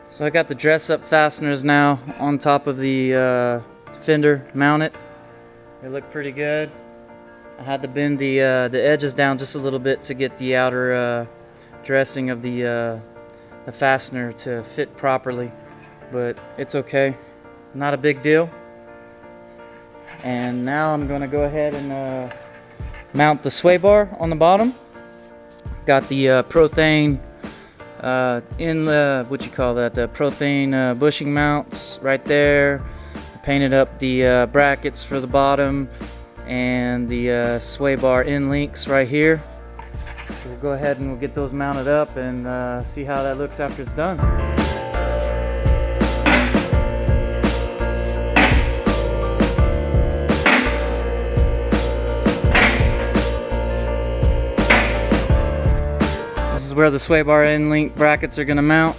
So I got the dress-up fasteners now on top of the fender mounted. They look pretty good. I had to bend the edges down just a little bit to get the outer dressing of the fastener to fit properly, but it's okay, not a big deal. And now I'm going to go ahead and mount the sway bar on the bottom. Got the Prothane the Prothane bushing mounts right there. Painted up the brackets for the bottom and the sway bar end links right here. So we'll go ahead and we'll get those mounted up and see how that looks after it's done. This is where the sway bar end link brackets are going to mount.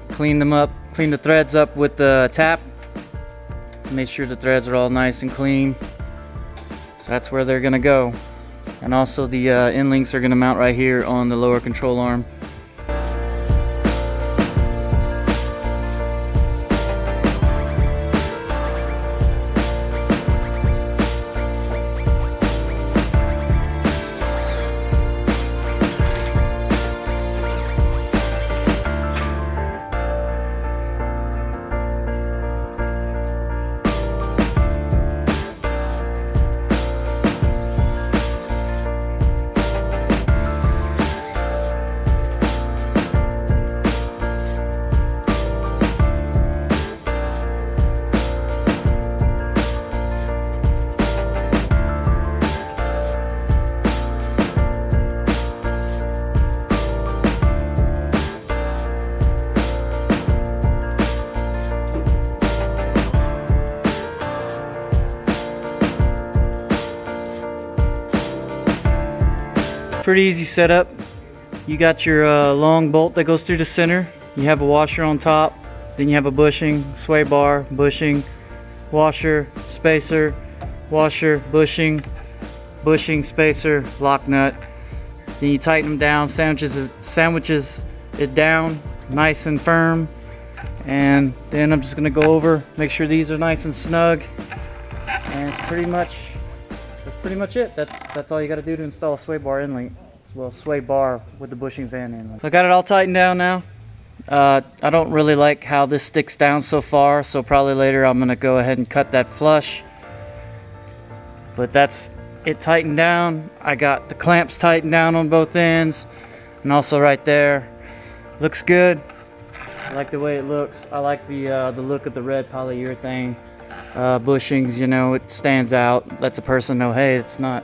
Clean them up, clean the threads up with the tap. Make sure the threads are all nice and clean. So that's where they're going to go. And also the end links are going to mount right here on the lower control arm. Pretty easy setup. You got your long bolt that goes through the center. You have a washer on top. Then you have a bushing, sway bar, bushing, washer, spacer, washer, bushing, spacer, lock nut. Then you tighten them down, sandwiches it down nice and firm. And then I'm just gonna go over, make sure these are nice and snug. And that's pretty much it. That's all you got to do to install a sway bar end link. Well, sway bar with the bushings and end link. So I got it all tightened down now. I don't really like how this sticks down so far, so probably later I'm gonna go ahead and cut that flush. But that's it tightened down. I got the clamps tightened down on both ends, and also right there. Looks good. I like the way it looks. I like the look of the red polyurethane bushings. You know, it stands out, lets a person know, hey, it's not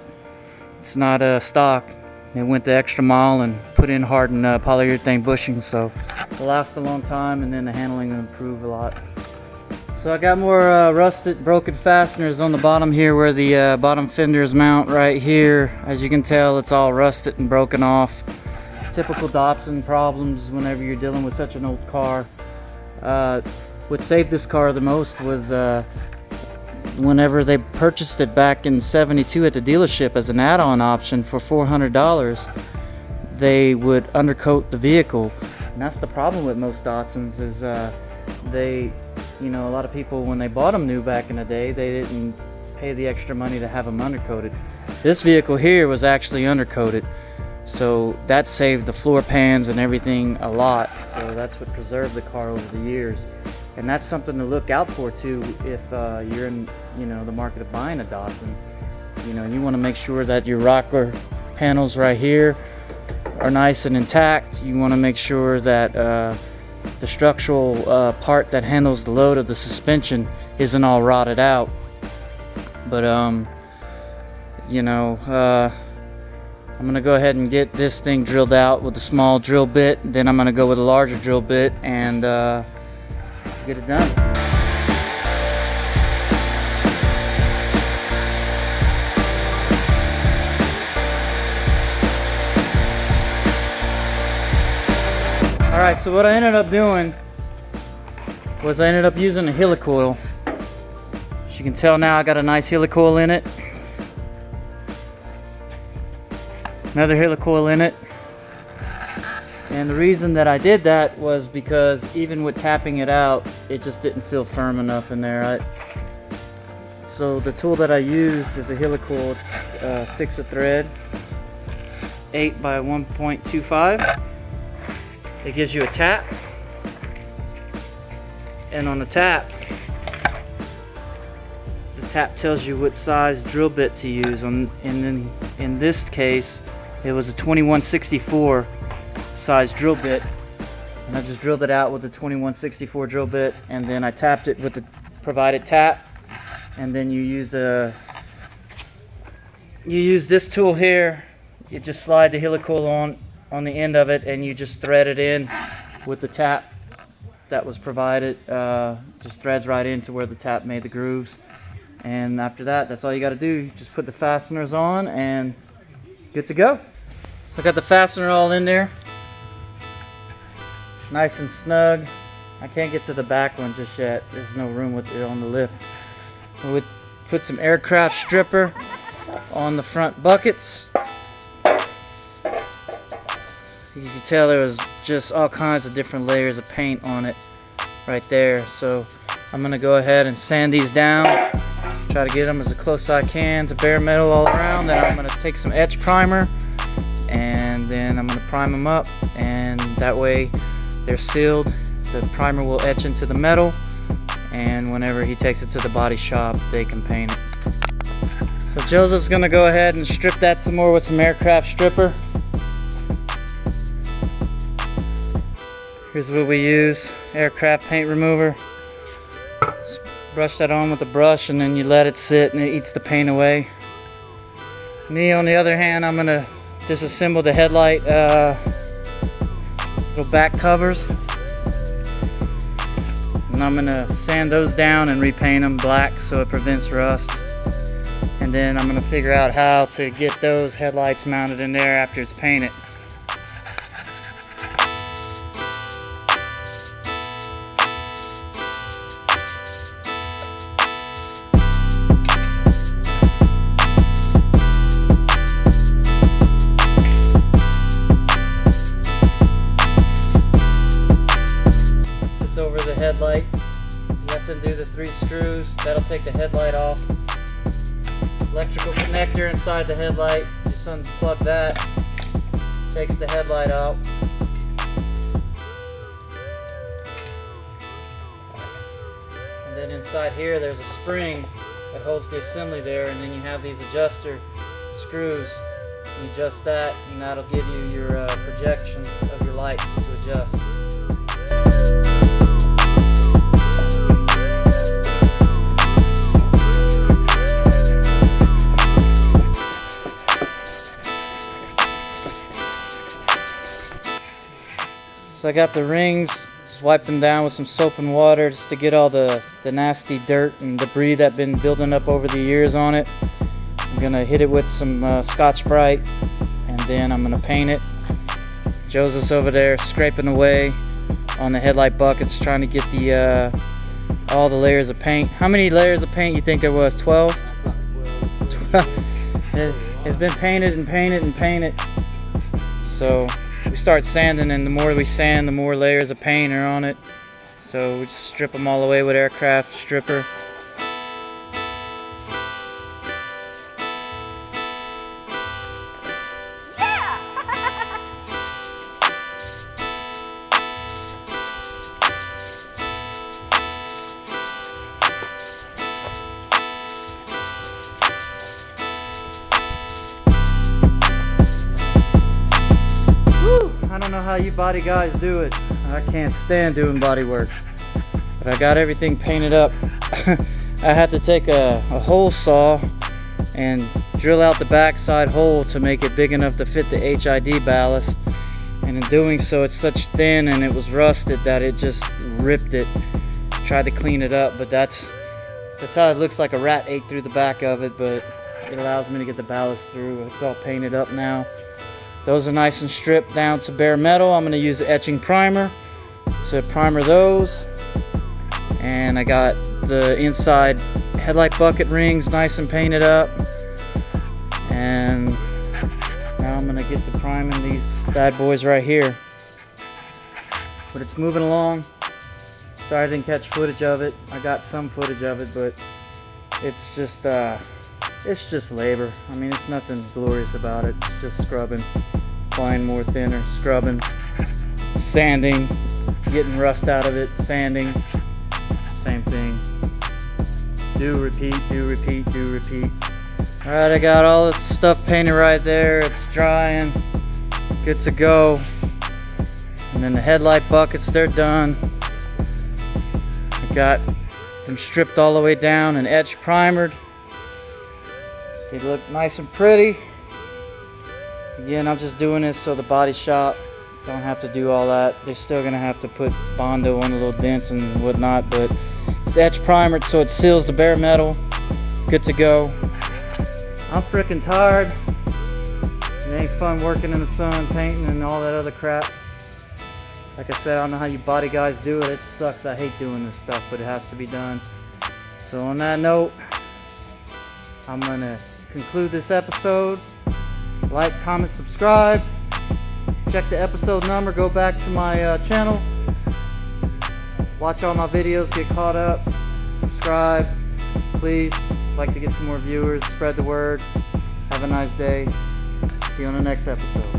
stock. They went the extra mile and put in hardened polyurethane bushings, so it'll last a long time, and then the handling will improve a lot. So I got more rusted, broken fasteners on the bottom here where the bottom fenders mount right here. As you can tell, it's all rusted and broken off. Typical Datsun problems whenever you're dealing with such an old car. What saved this car the most was whenever they purchased it back in '72 at the dealership as an add-on option for $400, they would undercoat the vehicle. And that's the problem with most Datsuns is you know, a lot of people, when they bought them new back in the day, they didn't pay the extra money to have them undercoated. This vehicle here was actually undercoated, so that saved the floor pans and everything a lot. So that's what preserved the car over the years. And that's something to look out for too if you're in, you know, the market of buying a Datsun. You know, you want to make sure that your rocker panels right here are nice and intact. You want to make sure that the structural part that handles the load of the suspension isn't all rotted out. But you know, I'm gonna go ahead and get this thing drilled out with a small drill bit. Then I'm gonna go with a larger drill bit and get it done. Alright, so what I ended up doing was I ended up using a helicoil. As you can tell now, I got a nice helicoil in it. Another helicoil in it. And the reason that I did that was because even with tapping it out, it just didn't feel firm enough in there. So the tool that I used is a helical. It's fix a thread 8 by 1.25. It gives you a tap, and on the tap tells you what size drill bit to use. And then in this case, it was a 2164 size drill bit, and I just drilled it out with the 2164 drill bit, and then I tapped it with the provided tap. And then you use this tool here. You just slide the helical on the end of it, and you just thread it in with the tap that was provided. Just threads right into where the tap made the grooves. And after that, that's all you got to do. Just put the fasteners on and good to go. So I got the fastener all in there, nice and snug. I can't get to the back one just yet. There's no room with it on the lift. I would put some aircraft stripper on the front buckets. You can tell there was just all kinds of different layers of paint on it right there. So I'm gonna go ahead and sand these down, try to get them as close as I can to bare metal all around. Then I'm gonna take some etch primer, and then I'm gonna prime them up, and that way they're sealed. The primer will etch into the metal, and whenever he takes it to the body shop, they can paint it. So Joseph's gonna go ahead and strip that some more with some aircraft stripper. Here's what we use, aircraft paint remover. Just brush that on with a brush, and then you let it sit and it eats the paint away. Me, on the other hand, I'm gonna disassemble the headlight little back covers. And I'm gonna sand those down and repaint them black so it prevents rust. And then I'm gonna figure out how to get those headlights mounted in there after it's painted. Over the headlight, you have to do the 3 screws. That'll take the headlight off. Electrical connector inside the headlight, just unplug that, takes the headlight out. And then inside here there's a spring that holds the assembly there, and then you have these adjuster screws. You adjust that, and that'll give you your projection of your lights to adjust. So I got the rings, just wiped them down with some soap and water just to get all the nasty dirt and debris that's been building up over the years on it. I'm gonna hit it with some Scotch-Brite, and then I'm gonna paint it. Joseph's over there scraping away on the headlight buckets, trying to get the all the layers of paint. How many layers of paint you think there was? 12? 12. It's been painted and painted and painted. So we start sanding, and the more we sand, the more layers of paint are on it. So we just strip them all away with aircraft stripper. I don't know how you body guys do it. I can't stand doing body work. But I got everything painted up. I had to take a hole saw and drill out the backside hole to make it big enough to fit the HID ballast. And in doing so, it's such thin and it was rusted that it just ripped it. Tried to clean it up, but that's how it looks. Like a rat ate through the back of it, but it allows me to get the ballast through. It's all painted up now. Those are nice and stripped down to bare metal. I'm going to use the etching primer to primer those. And I got the inside headlight bucket rings nice and painted up. And now I'm going to get to priming these bad boys right here. but it's moving along. Sorry I didn't catch footage of it. I got some footage of it, but it's just labor. I mean, it's nothing glorious about it. It's just scrubbing, applying more thinner, scrubbing, sanding, getting rust out of it, sanding, same thing. Do, repeat, do, repeat, do, repeat. Alright, I got all the stuff painted right there. It's drying, good to go. And then the headlight buckets, they're done. I got them stripped all the way down and etched primered. They look nice and pretty. Again, I'm just doing this so the body shop don't have to do all that. They're still gonna have to put Bondo on the little dents and whatnot, but it's etched primered so it seals the bare metal. Good to go. I'm freaking tired. It ain't fun working in the sun, painting and all that other crap. Like I said, I don't know how you body guys do it. It sucks. I hate doing this stuff, but it has to be done. So on that note, I'm gonna conclude this episode. Like, comment, subscribe. Check the episode number. Go back to my channel. Watch all my videos. Get caught up. Subscribe, please. Like to get some more viewers. Spread the word. Have a nice day. See you on the next episode.